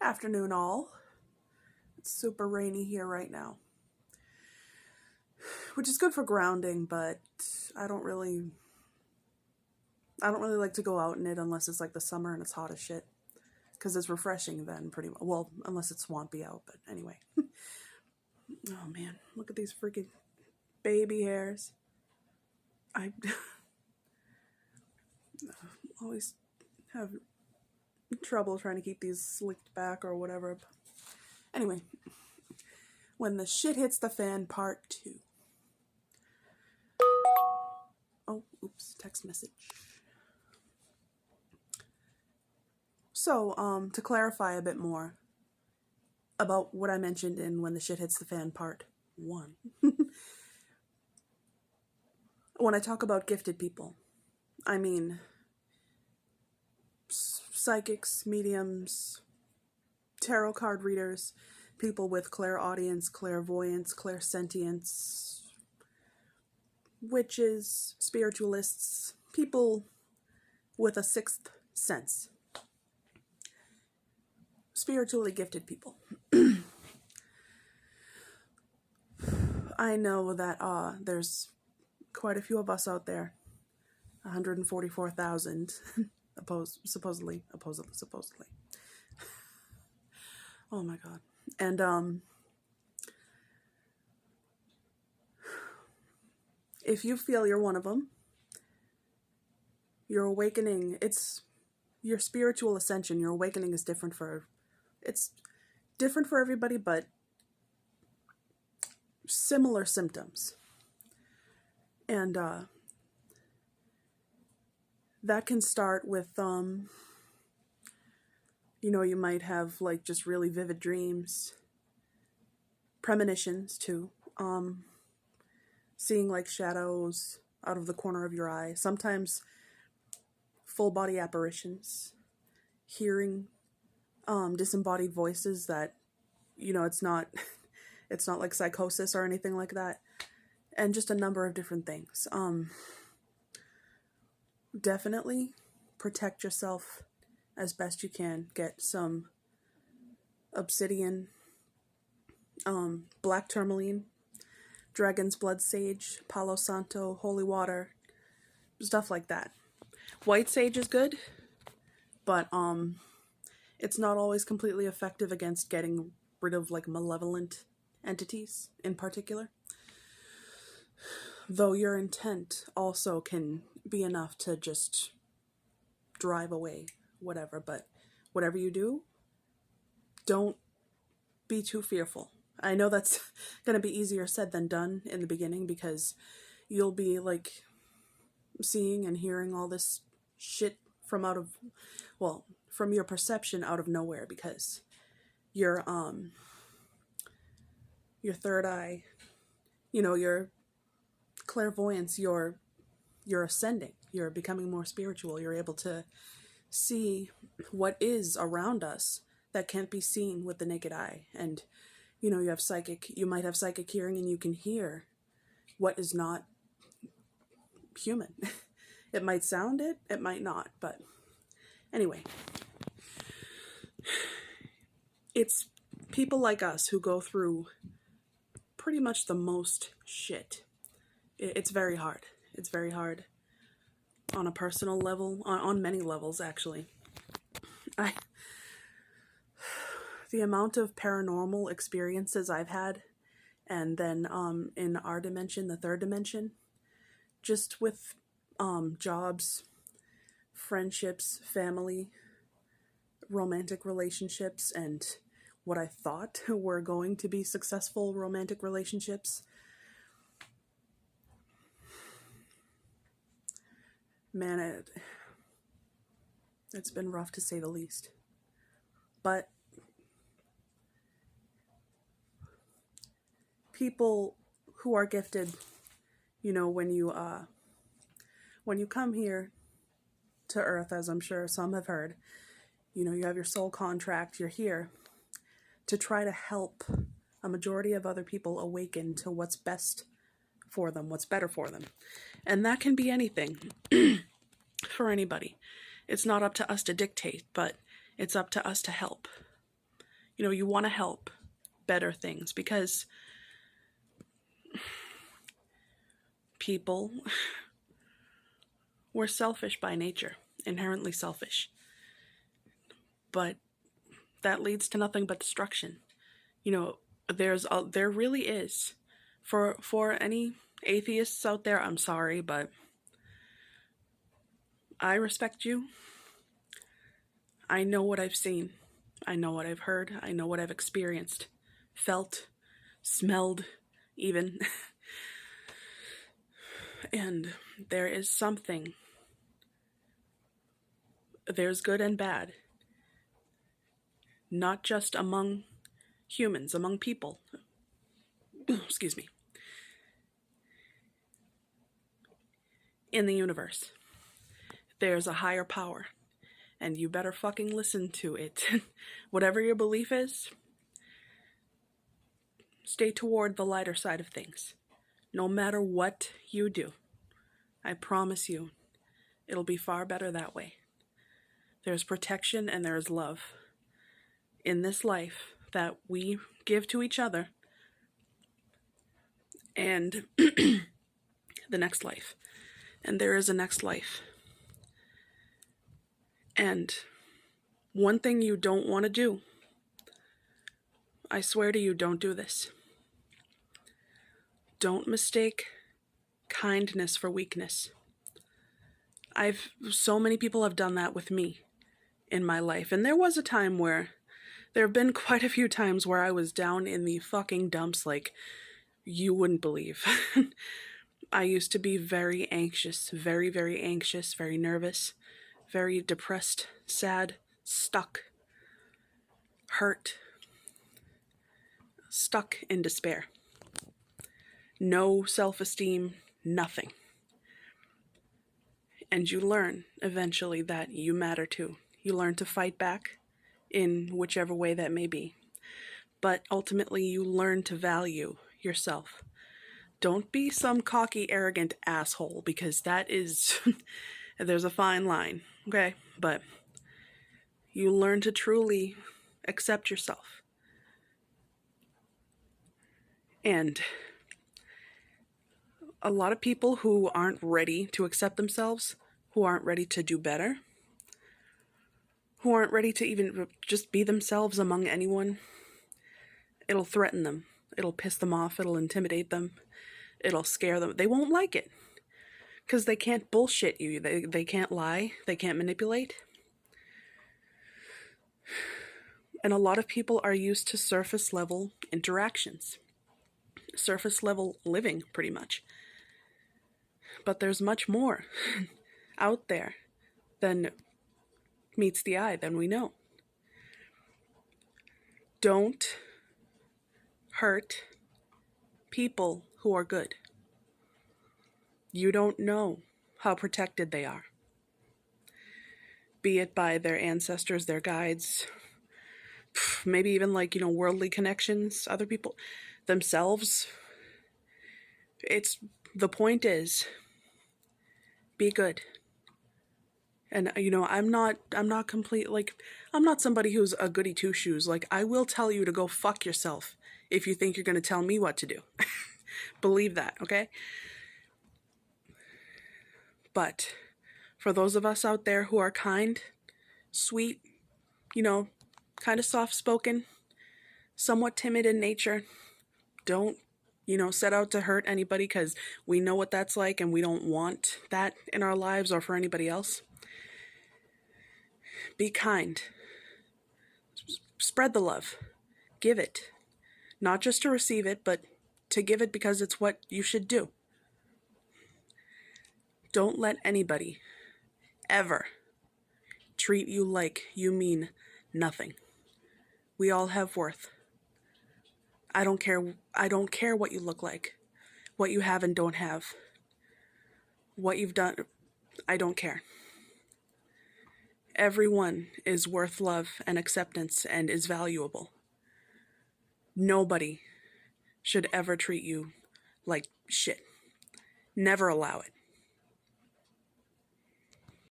Afternoon all. It's super rainy here right now, which is good for grounding, but I don't really I don't really like to go out in it unless it's like the summer and it's hot as shit. Because it's refreshing then, pretty much. Well, unless it's swampy out, but anyway. Oh man, look at these freaking baby hairs. I always have trouble trying to keep these slicked back or whatever. Anyway, when the shit hits the fan, part 2. Oh, oops, text message. So, to clarify a bit more about what I mentioned in When the Shit Hits the Fan part 1. When I talk about gifted people, I mean psychics, mediums, tarot card readers, people with clairaudience, clairvoyance, clairsentience, witches, spiritualists, people with a sixth sense. Spiritually gifted people. I know that there's quite a few of us out there. 144,000 supposedly. Oh my god. And if you feel you're one of them, your awakening, it's your spiritual ascension, your awakening is different for everybody, but similar symptoms. And that can start with you might have like just really vivid dreams, premonitions too, seeing like shadows out of the corner of your eye, sometimes full body apparitions, hearing disembodied voices that it's not like psychosis or anything like that, and just a number of different things. Definitely protect yourself as best you can. Get some obsidian, black tourmaline, dragon's blood sage, palo santo, holy water, stuff like that. White sage is good, but it's not always completely effective against getting rid of like malevolent entities in particular. Though your intent also can be enough to just drive away whatever, but whatever you do, don't be too fearful. I know that's going to be easier said than done in the beginning, because you'll be like seeing and hearing all this shit from your perception out of nowhere, because your third eye, your clairvoyance, you're ascending, you're becoming more spiritual, you're able to see what is around us that can't be seen with the naked eye. And you might have psychic hearing, and you can hear what is not human. It might sound it might not, but anyway, it's people like us who go through pretty much the most shit. It's very hard. It's very hard on a personal level, on many levels actually. The amount of paranormal experiences I've had, and then in our dimension, the third dimension, just with jobs, friendships, family, romantic relationships, and what I thought were going to be successful romantic relationships. Man, it's been rough to say the least. But people who are gifted, when you come here to Earth, as I'm sure some have heard, you have your soul contract, you're here to try to help a majority of other people awaken to what's best for them, what's better for them. And that can be anything for anybody. It's not up to us to dictate, but it's up to us to help. You want to help better things, because people, we're selfish by nature, inherently selfish. But that leads to nothing but destruction. There really is. For any atheists out there, I'm sorry, but I respect you. I know what I've seen. I know what I've heard. I know what I've experienced, felt, smelled, even. And there is something. There's good and bad. Not just among humans, among people. Excuse me. In the universe, there's a higher power, and you better fucking listen to it. Whatever your belief is, stay toward the lighter side of things. No matter what you do, I promise you, it'll be far better that way. There's protection and there's love in this life that we give to each other, and the next life. And there is a next life. And one thing you don't want to do, I swear to you, don't do this. Don't mistake kindness for weakness. So many people have done that with me in my life. And there have been quite a few times where I was down in the fucking dumps like you wouldn't believe. I used to be very anxious, very, very anxious, very nervous, very depressed, sad, stuck, hurt, stuck in despair. No self-esteem, nothing. And you learn eventually that you matter too. You learn to fight back in whichever way that may be. But ultimately you learn to value yourself. Don't be some cocky, arrogant asshole, because that is, there's a fine line, okay? But you learn to truly accept yourself. And a lot of people who aren't ready to accept themselves, who aren't ready to do better, who aren't ready to even just be themselves among anyone, it'll threaten them. It'll piss them off. It'll intimidate them. It'll scare them. They won't like it because they can't bullshit you. They can't lie. They can't manipulate. And a lot of people are used to surface level interactions, surface level living, pretty much. But there's much more out there than meets the eye, than we know. Don't hurt people who are good. You don't know how protected they are. Be it by their ancestors, their guides, maybe even worldly connections, other people, themselves. The point is, be good. And I'm not I'm not somebody who's a goody two shoes. I will tell you to go fuck yourself if you think you're going to tell me what to do. Believe that, okay? But for those of us out there who are kind, sweet, kind of soft-spoken, somewhat timid in nature, don't, set out to hurt anybody, because we know what that's like and we don't want that in our lives or for anybody else. Be kind. Spread the love. Give it. Not just to receive it, but to give it because it's what you should do. Don't let anybody ever treat you like you mean nothing. We all have worth. I don't care what you look like, what you have and don't have, what you've done. I don't care. Everyone is worth love and acceptance and is valuable. Nobody should ever treat you like shit. Never allow it.